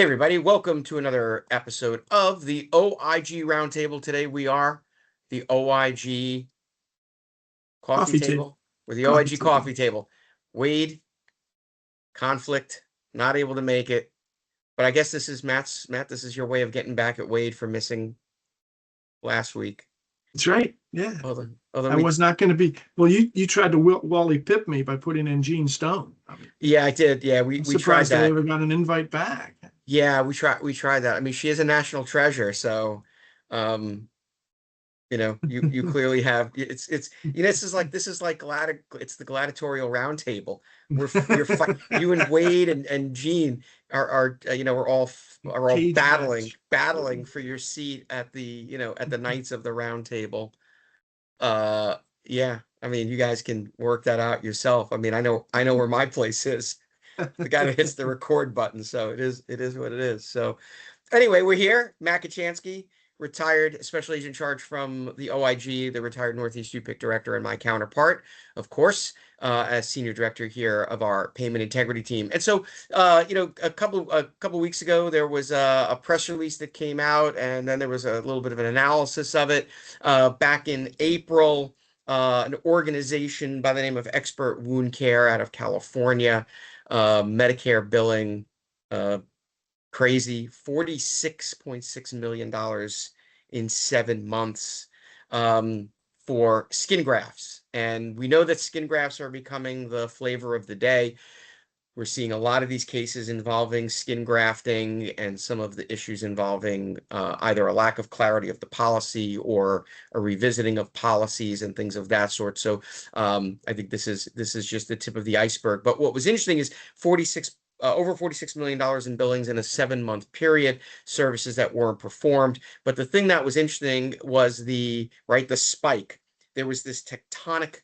Hey everybody, welcome to another episode of the OIG Roundtable. Today we are the OIG Coffee Coffee table. Table, or the Coffee OIG table. Coffee Table. Wade, conflict, not able to make it. But I guess this is Matt, this is your way of getting back at Wade for missing last week. That's right. Yeah. Although I we, was not going to be. Well, you tried to Wally Pip me by putting in Gene Stone. I mean, yeah, I did. Yeah, I'm we tried surprised I that. ever got an invite back. Yeah, we tried that. I mean, she is a national treasure, so um you clearly have it's this is like it's the gladiatorial round table. You're fight you and Wade and Gene are all Cage match. battling for your seat at the at the Knights of the Round Table. Uh yeah, I mean, you guys can work that out yourself. I mean, I know where my place is. The guy that hits the record button, so it is what it is. So anyway, we're here. Matt Kachansky, retired special agent in charge from the OIG, the retired Northeast UPIC director, and my counterpart, of course, as senior director here of our payment integrity team. And so, a couple weeks ago, there was a press release that came out, and then there was a little bit of an analysis of it. Back in April, an organization by the name of Expert Wound Care out of California, Medicare billing. Crazy, $46.6 million in 7 months, for skin grafts. And we know that skin grafts are becoming the flavor of the day. We're seeing a lot of these cases involving skin grafting and some of the issues involving either a lack of clarity of the policy or a revisiting of policies and things of that sort. So I think this is just the tip of the iceberg. But what was interesting is over $46 million in billings in a 7-month period, services that weren't performed. But the thing that was interesting was the spike. There was this tectonic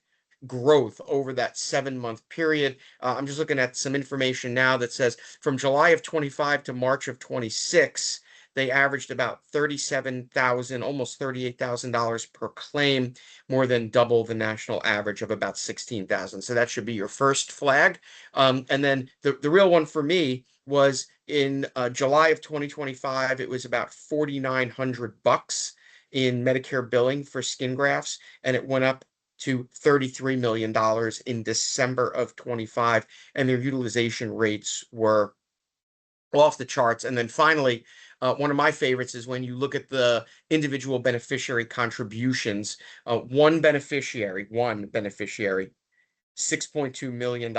growth over that 7-month period. I'm just looking at some information now that says from July of 25 to March of 26, they averaged about 37,000, almost $38,000 per claim, more than double the national average of about 16,000. So that should be your first flag. And then the real one for me was in July of 2025. It was about $4,900 in Medicare billing for skin grafts, and it went up to $33 million in December of 25, and their utilization rates were off the charts. And then finally, one of my favorites is when you look at the individual beneficiary contributions. One beneficiary, $6.2 million,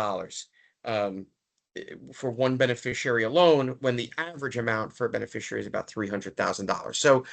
for one beneficiary alone, when the average amount for a beneficiary is about $300,000. So,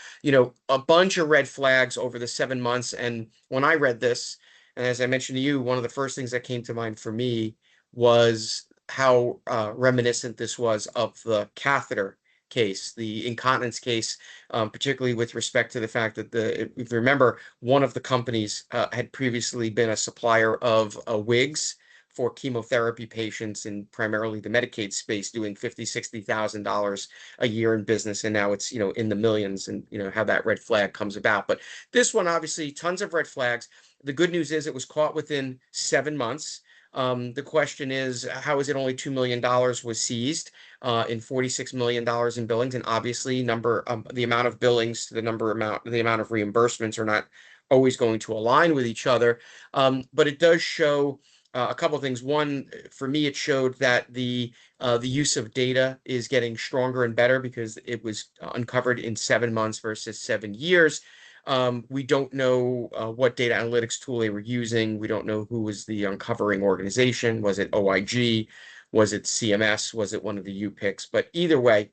a bunch of red flags over the 7 months. And when I read this, and as I mentioned to you, one of the first things that came to mind for me was how reminiscent this was of the catheter case, the incontinence case, particularly with respect to the fact that if you remember, one of the companies had previously been a supplier of wigs for chemotherapy patients in primarily the Medicaid space, doing $50,000-$60,000 a year in business, and now it's in the millions, and how that red flag comes about. But this one, obviously, tons of red flags. The good news is it was caught within 7 months. The question is, how is it only $2 million was seized in $46 million in billings? And obviously, the amount of billings to the amount of reimbursements are not always going to align with each other. But it does show a couple of things. One, for me, it showed that the use of data is getting stronger and better because it was uncovered in 7 months versus 7 years. We don't know what data analytics tool they were using. We don't know who was the uncovering organization. Was it OIG? Was it CMS? Was it one of the UPICs? But either way,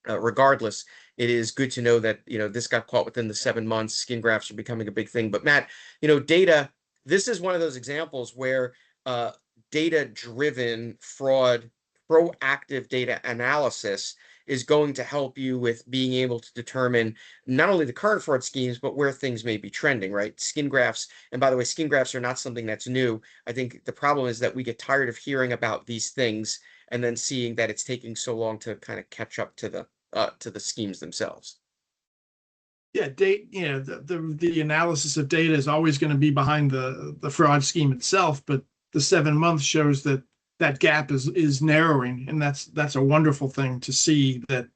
regardless, it is good to know that this got caught within the 7 months. Skin grafts are becoming a big thing. But Matt, data. This is one of those examples where data-driven fraud, proactive data analysis is going to help you with being able to determine not only the current fraud schemes, but where things may be trending, right? Skin grafts, and by the way, skin grafts are not something that's new. I think the problem is that we get tired of hearing about these things and then seeing that it's taking so long to kind of catch up to the schemes themselves. Yeah, the analysis of data is always going to be behind the fraud scheme itself, but the 7 months shows that that gap is narrowing, and that's a wonderful thing to see, that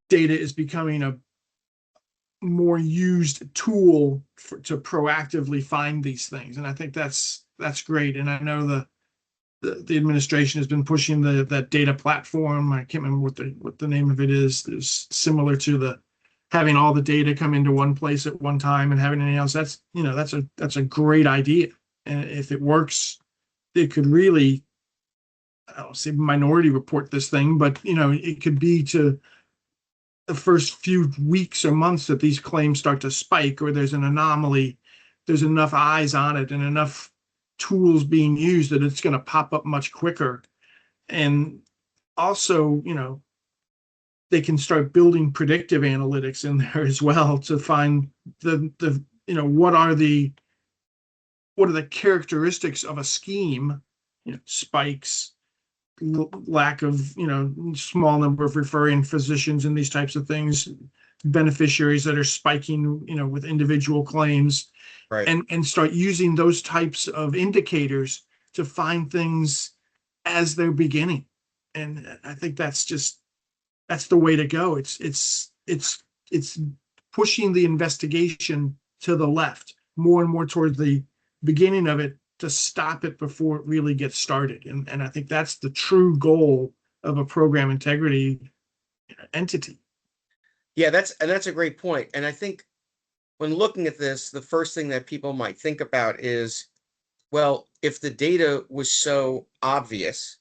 data is becoming a more used tool to proactively find these things. And I think that's great. And I know the administration has been pushing that data platform. I can't remember what the name of it is. It's similar to the having all the data come into one place at one time and having anything else. That's a great idea. And if it works, it could really, I don't say minority report this thing, but it could be to the first few weeks or months that these claims start to spike, or there's an anomaly, there's enough eyes on it and enough tools being used that it's going to pop up much quicker. And also, they can start building predictive analytics in there as well to find what are the characteristics of a scheme, spikes, lack of, small number of referring physicians and these types of things, beneficiaries that are spiking, with individual claims, Right. and start using those types of indicators to find things as they're beginning. And I think that's the way to go. It's pushing the investigation to the left more and more toward the beginning of it, to stop it before it really gets started. And I think that's the true goal of a program integrity entity. Yeah, that's a great point. And I think when looking at this, the first thing that people might think about is, well, if the data was so obvious,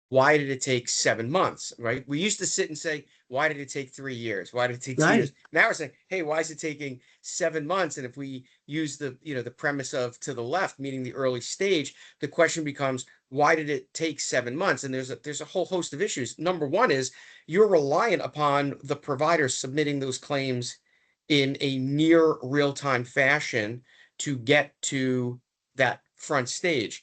why did it take 7 months, right? We used to sit and say, why did it take 3 years? Why did it take 2 years? Right. Now we're saying, hey, why is it taking 7 months? And if we use the premise of to the left, meaning the early stage, the question becomes, why did it take 7 months? And there's a whole host of issues. Number one is you're reliant upon the provider submitting those claims in a near real-time fashion to get to that front stage.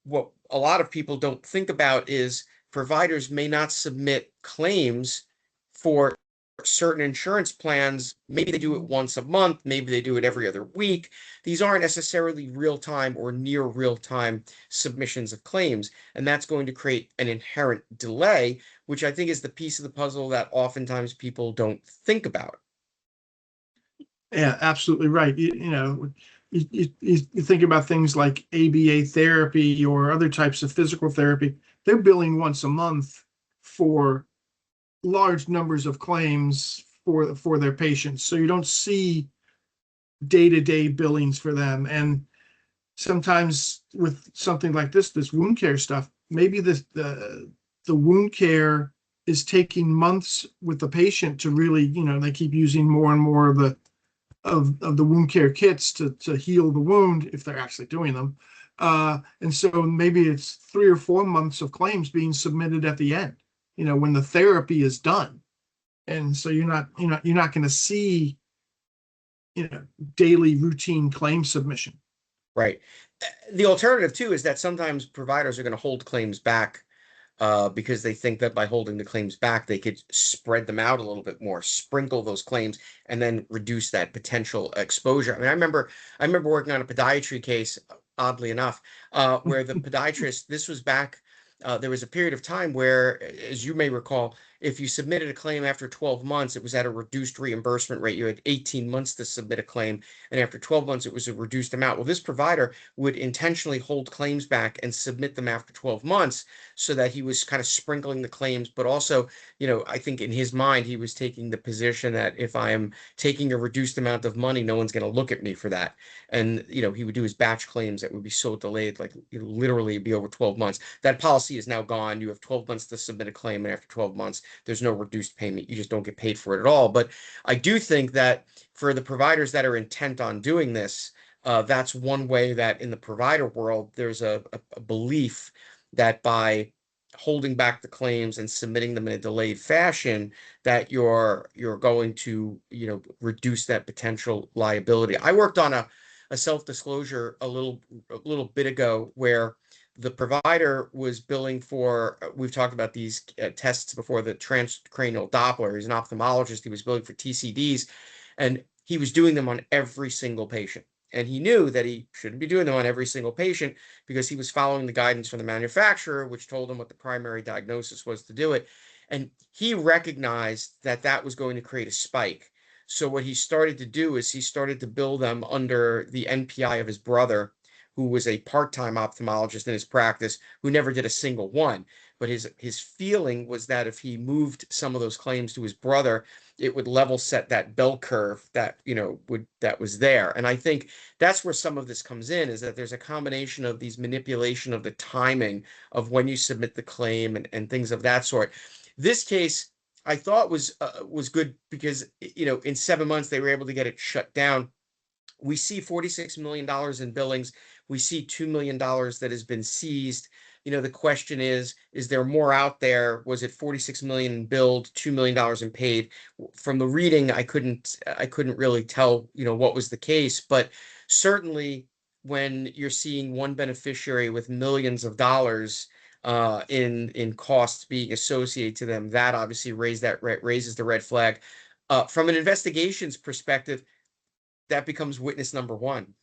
What a lot of people don't think about is providers may not submit claims for certain insurance plans. Maybe they do it once a month, maybe they do it every other week. These aren't necessarily real-time or near real-time submissions of claims, and that's going to create an inherent delay, which I think is the piece of the puzzle that oftentimes people don't think about. Yeah, absolutely right. You think about things like ABA therapy or other types of physical therapy. They're billing once a month for large numbers of claims for their patients. So you don't see day-to-day billings for them. And sometimes with something like this wound care stuff, maybe the wound care is taking months with the patient to really, they keep using more and more of the wound care kits to heal the wound if they're actually doing them. And so maybe it's 3 or 4 months of claims being submitted at the end, when the therapy is done. And so you're not going to see, daily routine claim submission. Right. The alternative too is that sometimes providers are going to hold claims back because they think that by holding the claims back, they could spread them out a little bit more, sprinkle those claims, and then reduce that potential exposure. I mean, I remember working on a podiatry case, oddly enough, where the podiatrist, this was back, there was a period of time where, as you may recall, if you submitted a claim after 12 months, it was at a reduced reimbursement rate. You had 18 months to submit a claim, and after 12 months, it was a reduced amount. Well, this provider would intentionally hold claims back and submit them after 12 months so that he was kind of sprinkling the claims, but also, I think in his mind, he was taking the position that if I am taking a reduced amount of money, no one's going to look at me for that. And, he would do his batch claims that would be so delayed, like literally be over 12 months. That policy is now gone. You have 12 months to submit a claim, and after 12 months, there's no reduced payment. You just don't get paid for it at all. But I do think that for the providers that are intent on doing this, that's one way that in the provider world, there's a belief that by holding back the claims and submitting them in a delayed fashion, that you're going to, reduce that potential liability. I worked on a self-disclosure a little bit ago where the provider was billing for, we've talked about these tests before, the transcranial Doppler. He's an ophthalmologist. He was billing for TCDs, and he was doing them on every single patient. And he knew that he shouldn't be doing them on every single patient because he was following the guidance from the manufacturer, which told him what the primary diagnosis was to do it. And he recognized that that was going to create a spike. So what he started to do is he started to bill them under the NPI of his brother, who was a part-time ophthalmologist in his practice, who never did a single one. But his feeling was that if he moved some of those claims to his brother, it would level set that bell curve that that was there. And I think that's where some of this comes in, is that there's a combination of these manipulation of the timing of when you submit the claim and things of that sort. This case I thought was good because in 7 months they were able to get it shut down. We see $46 million in billings. We see $2 million that has been seized. The question is there more out there? Was it 46 million billed, $2 million in paid? From the reading, I couldn't really tell, what was the case, but certainly when you're seeing one beneficiary with millions of dollars in costs being associated to them, that obviously raises the red flag. From an investigations perspective, that becomes witness number one.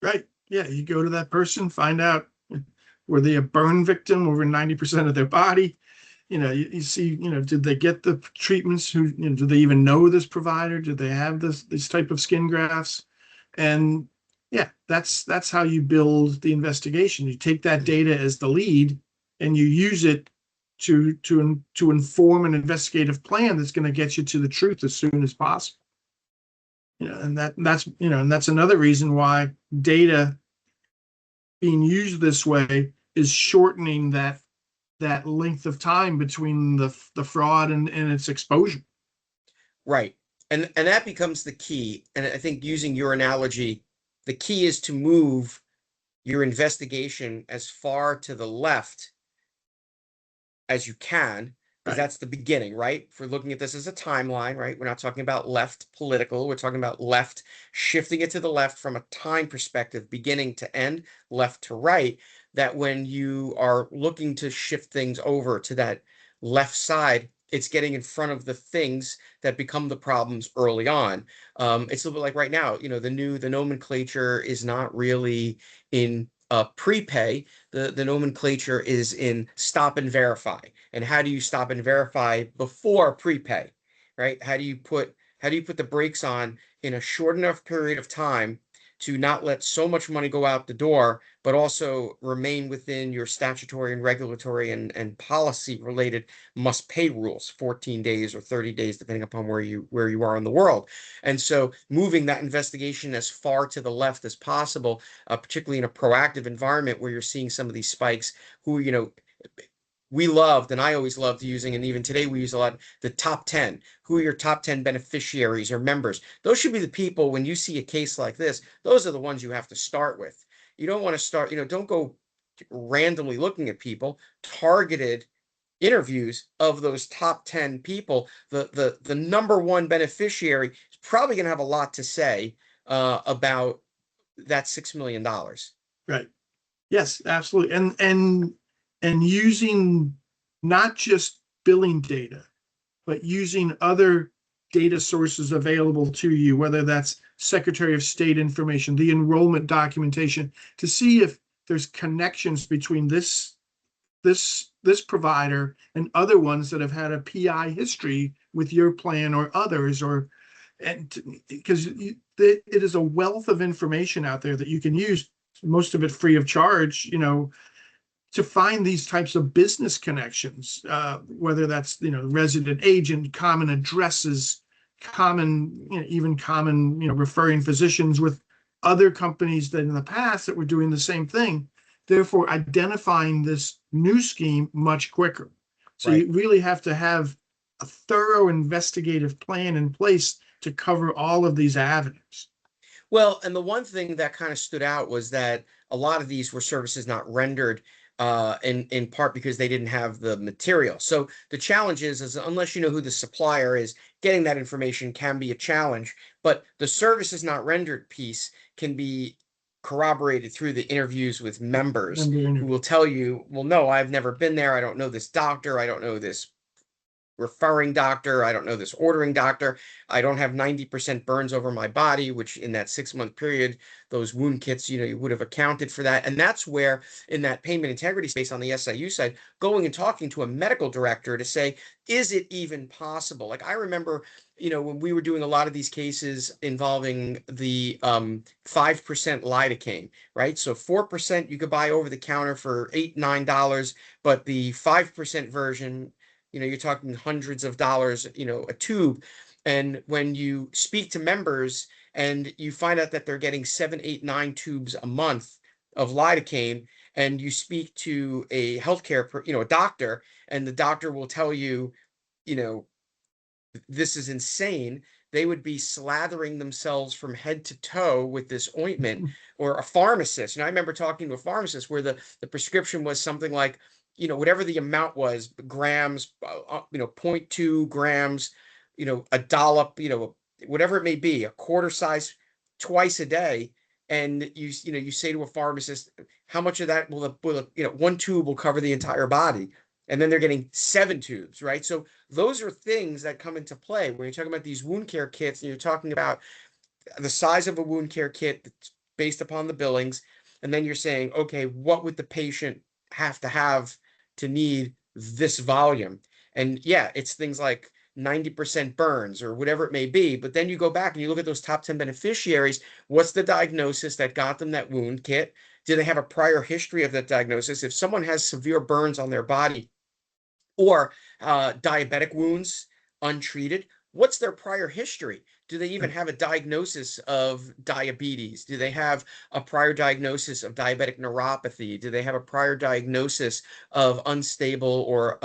Right. Yeah. You go to that person, find out, were they a burn victim over 90% of their body? You see, did they get the treatments? Do they even know this provider? Do they have this type of skin grafts? And yeah, that's how you build the investigation. You take that data as the lead and you use it to inform an investigative plan that's going to get you to the truth as soon as possible. And that's another reason why data being used this way is shortening that length of time between the fraud and its exposure. Right. And that becomes the key. And I think, using your analogy, the key is to move your investigation as far to the left as you can, because Right. that's the beginning, right? If we're looking at this as a timeline, right? We're not talking about left political. We're talking about left, shifting it to the left from a time perspective, beginning to end, left to right. That when you are looking to shift things over to that left side, it's getting in front of the things that become the problems early on. It's a little bit like right now, the nomenclature is not really in prepay. The nomenclature is in stop and verify. And how do you stop and verify before prepay, right? How do you put the brakes on in a short enough period of time to not let so much money go out the door, but also remain within your statutory and regulatory and policy related must pay rules, 14 days or 30 days, depending upon where you are in the world. And so moving that investigation as far to the left as possible, particularly in a proactive environment where you're seeing some of these spikes, who, we loved, and I always loved using, and even today we use a lot, the top 10. Who are your top 10 beneficiaries or members? Those should be the people, when you see a case like this, those are the ones you have to start with. You don't want to start, don't go randomly looking at people. Targeted interviews of those top 10 people. The number one beneficiary is probably going to have a lot to say about that $6 million. Right. Yes, absolutely. And using not just billing data, but using other data sources available to you, whether that's Secretary of State information, the enrollment documentation, to see if there's connections between this provider and other ones that have had a PI history with your plan or others, because it is a wealth of information out there that you can use, most of it free of charge, to find these types of business connections, whether that's, resident agent, common addresses, even common, referring physicians with other companies that in the past that were doing the same thing, therefore identifying this new scheme much quicker. So Right. you really have to have a thorough investigative plan in place to cover all of these avenues. Well, and the one thing that kind of stood out was that a lot of these were services not rendered, in part because they didn't have the material. So the challenge is unless you know who the supplier is, getting that information can be a challenge. But the services not rendered piece can be corroborated through the interviews with members who will tell you, well, no, I've never been there. I don't know this doctor. I don't know this referring doctor. I don't know this ordering doctor. I don't have 90% burns over my body, which in that 6-month period, those wound kits, you would have accounted for that. And that's where in that payment integrity space on the SIU side, going and talking to a medical director to say, is it even possible? Like I remember, when we were doing a lot of these cases involving the 5% lidocaine, right? So 4% you could buy over the counter for $8, $9, but the 5% version, you're talking hundreds of dollars, a tube. And when you speak to members and you find out that they're getting 7, 8, 9 tubes a month of lidocaine, and you speak to a healthcare, a doctor, and the doctor will tell you, you know, this is insane. They would be slathering themselves from head to toe with this ointment, or a pharmacist. I remember talking to a pharmacist where the prescription was something like, whatever the amount was, grams, 0.2 grams, a dollop, whatever it may be, a quarter size twice a day. And you say to a pharmacist, how much of that will one tube will cover the entire body? And then they're getting 7 tubes, right? So those are things that come into play when you're talking about these wound care kits, and you're talking about the size of a wound care kit that's based upon the billings. And then you're saying, okay, what would the patient have to need this volume? And yeah, it's things like 90% burns or whatever it may be. But then you go back and you look at those top 10 beneficiaries. What's the diagnosis that got them that wound kit? Do they have a prior history of that diagnosis? If someone has severe burns on their body, or diabetic wounds untreated, what's their prior history? Do they even have a diagnosis of diabetes? Do they have a prior diagnosis of diabetic neuropathy? Do they have a prior diagnosis of unstable or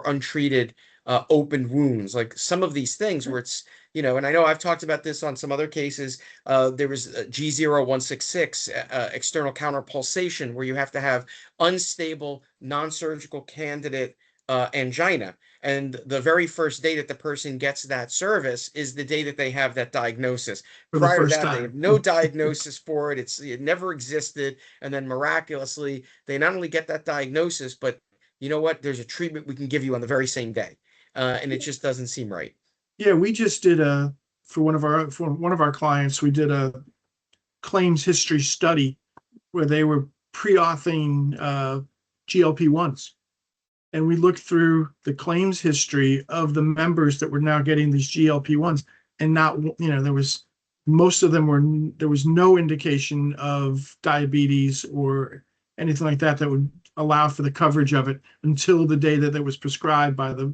untreated open wounds? Like some of these things where it's, and I know I've talked about this on some other cases. There was G0166, external counterpulsation, where you have to have unstable non-surgical candidate angina. And the very first day that the person gets that service is the day that they have that diagnosis. For the Prior to first that, they have time. no diagnosis for it. It never existed. And then miraculously, they not only get that diagnosis, but you know what? There's a treatment we can give you on the very same day. And it just doesn't seem right. Yeah, we just did for one of our clients, we did a claims history study where they were pre-authing GLP-1s. And we looked through the claims history of the members that were now getting these GLP-1s, and not, there was no indication of diabetes or anything like that that would allow for the coverage of it until the day that it was prescribed by the.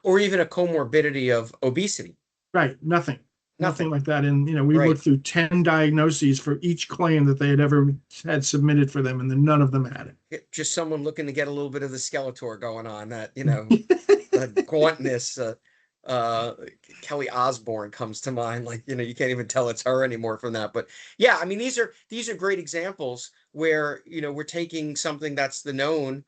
Or even a comorbidity of obesity. Right, nothing Nothing. like that. And we Right. looked through 10 diagnoses for each claim that they had ever had submitted for them, and then none of them had it. Just someone looking to get a little bit of the Skeletor going on, that, the gauntness. Kelly Osbourne comes to mind. Like, you can't even tell it's her anymore from that. But yeah, I mean, these are great examples where, we're taking something that's the known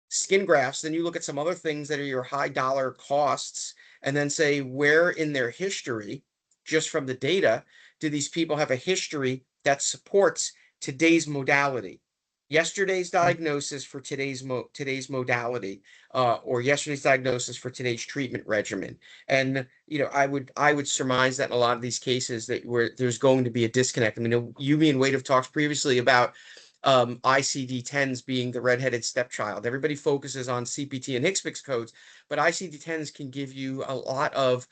skin grafts. Then you look at some other things that are your high dollar costs, and then say, where in their history, just from the data, do these people have a history that supports today's modality? Yesterday's diagnosis for today's modality, or yesterday's diagnosis for today's treatment regimen. And I would surmise that in a lot of these cases that where there's going to be a disconnect. I mean, me and Wade have talked previously about ICD-10s being the redheaded stepchild. Everybody focuses on CPT and HCPCS codes, but ICD-10s can give you a lot of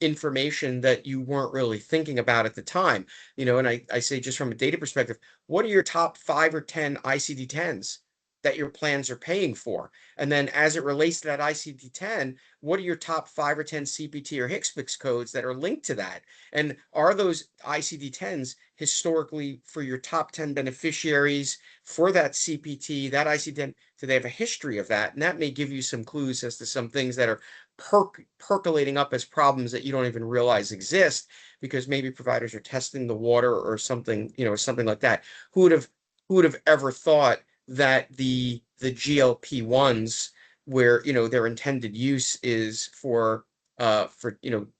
information that you weren't really thinking about at the time. And I say, just from a data perspective, what are your top 5 or 10 ICD-10s that your plans are paying for? And then as it relates to that ICD-10, what are your top 5 or 10 CPT or HCPCS codes that are linked to that? And are those ICD-10s historically for your top 10 beneficiaries for that CPT, that ICD-10? Do they have a history of that? And that may give you some clues as to some things that are percolating up as problems that you don't even realize exist, because maybe providers are testing the water or something, something like that. Who would have ever thought that the GLP-1s, where their intended use is for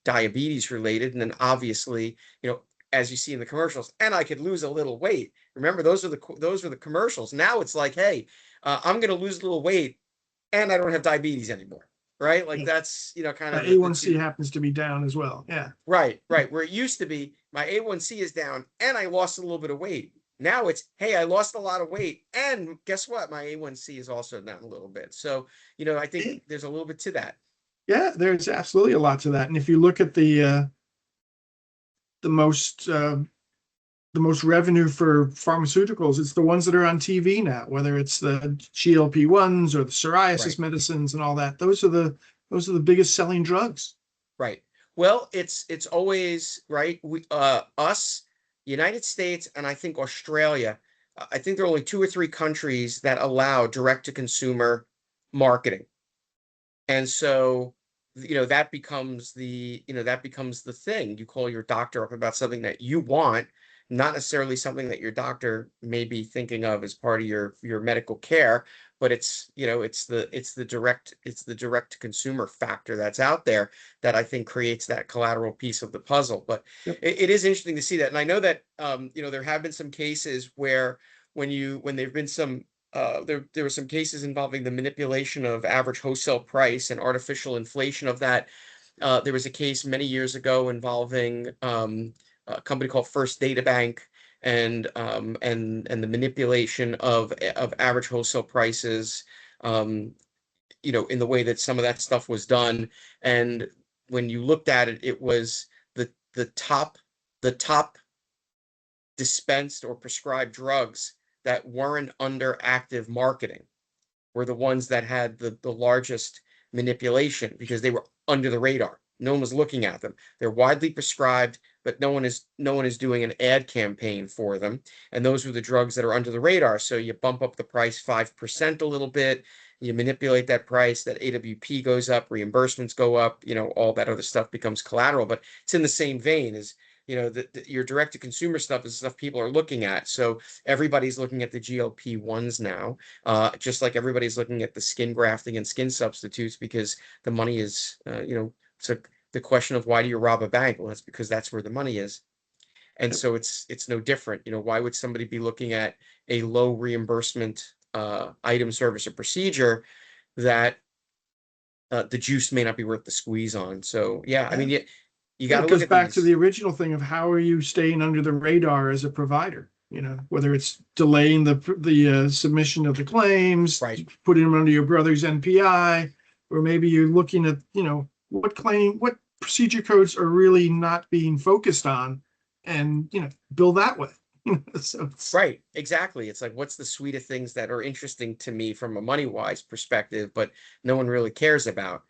diabetes related, and then obviously, as you see in the commercials, and I could lose a little weight. Remember, those are the commercials. Now it's like, hey, I'm going to lose a little weight and I don't have diabetes anymore, right? Like Yeah. that's, kind of the A1C two. happens to be down as well. Yeah. Right, right. Where it used to be, my A1C is down and I lost a little bit of weight. Now it's, hey, I lost a lot of weight. And guess what? My A1C is also down a little bit. So, I think there's a little bit to that. Yeah, there's absolutely a lot to that. And if you look at the most the most revenue for pharmaceuticals, it's the ones that are on TV now, whether it's the GLP-1s or the psoriasis Right, medicines and all that. Those are the biggest selling drugs. right. Well, it's always right. Us, United States, and I think Australia. I think there are only two or three countries that allow direct to consumer marketing. And so, that becomes the thing. You call your doctor up about something that you want, not necessarily something that your doctor may be thinking of as part of your medical care, but it's the direct to consumer factor that's out there that I think creates that collateral piece of the puzzle. But Yep. it is interesting to see that. And I know that there have been some cases where when there've been some there were some cases involving the manipulation of average wholesale price and artificial inflation of that. There was a case many years ago involving a company called First Data Bank and the manipulation of average wholesale prices, in the way that some of that stuff was done. And when you looked at it, it was the top dispensed or prescribed drugs that weren't under active marketing were the ones that had the largest manipulation because they were under the radar. No one was looking at them. They're widely prescribed, but no one is doing an ad campaign for them. And those were the drugs that are under the radar. So you bump up the price 5% a little bit, you manipulate that price, that AWP goes up, reimbursements go up, all that other stuff becomes collateral. But it's in the same vein as your direct to consumer stuff is stuff people are looking at. So everybody's looking at the GLP-1s now, just like everybody's looking at the skin grafting and skin substitutes because the money is, so the question of why do you rob a bank? Well, that's because that's where the money is. And so it's no different. Why would somebody be looking at a low reimbursement item, service, or procedure that the juice may not be worth the squeeze on? So yeah, I Yeah. mean, you Yeah, got it to look goes at back to these. the original thing of how are you staying under the radar as a provider? Whether it's delaying the submission of the claims, Right. putting them under your brother's NPI, or maybe you're looking at, what procedure codes are really not being focused on, and bill that way. So Right, exactly. It's like, what's the suite of things that are interesting to me from a money-wise perspective, but no one really cares about?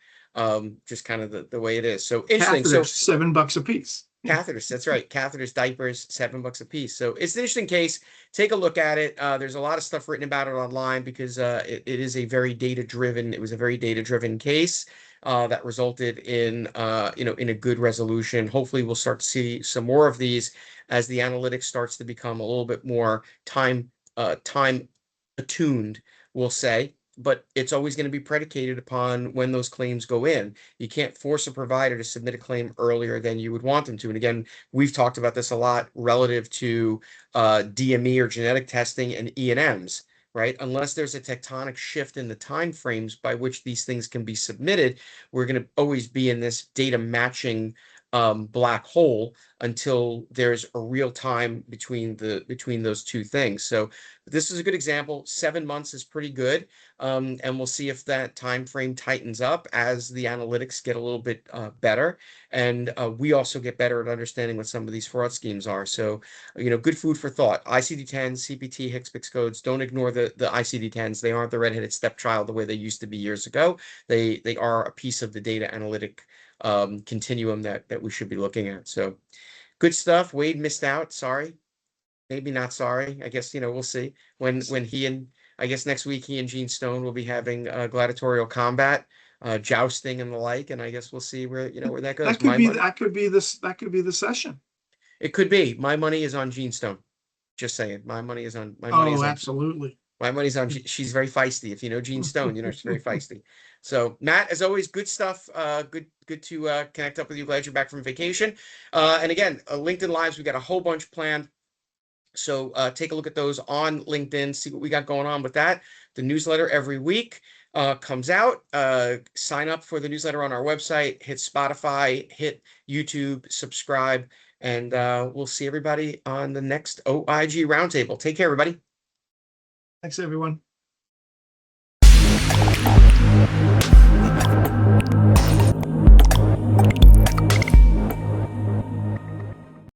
Just kind of the way it is. So interesting. catheters, So $7 a piece. catheters, that's right. Catheters, diapers, $7 a piece. So it's an interesting case. Take a look at it. There's a lot of stuff written about it online because it is a very data-driven. It was a very data-driven case that resulted in a good resolution. Hopefully, we'll start to see some more of these as the analytics starts to become a little bit more time attuned, we'll say. But it's always going to be predicated upon when those claims go in. You can't force a provider to submit a claim earlier than you would want them to. And again, we've talked about this a lot relative to DME or genetic testing and E&Ms, right? Unless there's a tectonic shift in the time frames by which these things can be submitted, we're going to always be in this data matching black hole until there's a real time between those two things. So this is a good example. 7 months is pretty good. And we'll see if that time frame tightens up as the analytics get a little bit better. And we also get better at understanding what some of these fraud schemes are. So, good food for thought. ICD-10s, CPT, HCPCS codes. Don't ignore the ICD-10s. They aren't the redheaded stepchild the way they used to be years ago. They are a piece of the data analytic continuum that we should be looking at. So good stuff. Wade missed out. Sorry. Maybe not sorry. I guess, we'll see. I guess next week he and Gene Stone will be having gladiatorial combat, jousting and the like, and I guess we'll see where that goes. That could My be money, that could be this that could be the session. it could be. My money is on Gene Stone. Just saying. Oh, absolutely. My money's on. She's very feisty. If you know Gene Stone, she's very feisty. So Matt, as always, good stuff. Good to connect up with you. Glad you're back from vacation. And again, LinkedIn Lives, we got a whole bunch planned. So take a look at those on LinkedIn, see what we got going on with that. The newsletter every week. comes out. Sign up for the newsletter on our website, hit Spotify, hit YouTube, subscribe, and we'll see everybody on the next OIG Roundtable. Take care, everybody. Thanks, everyone.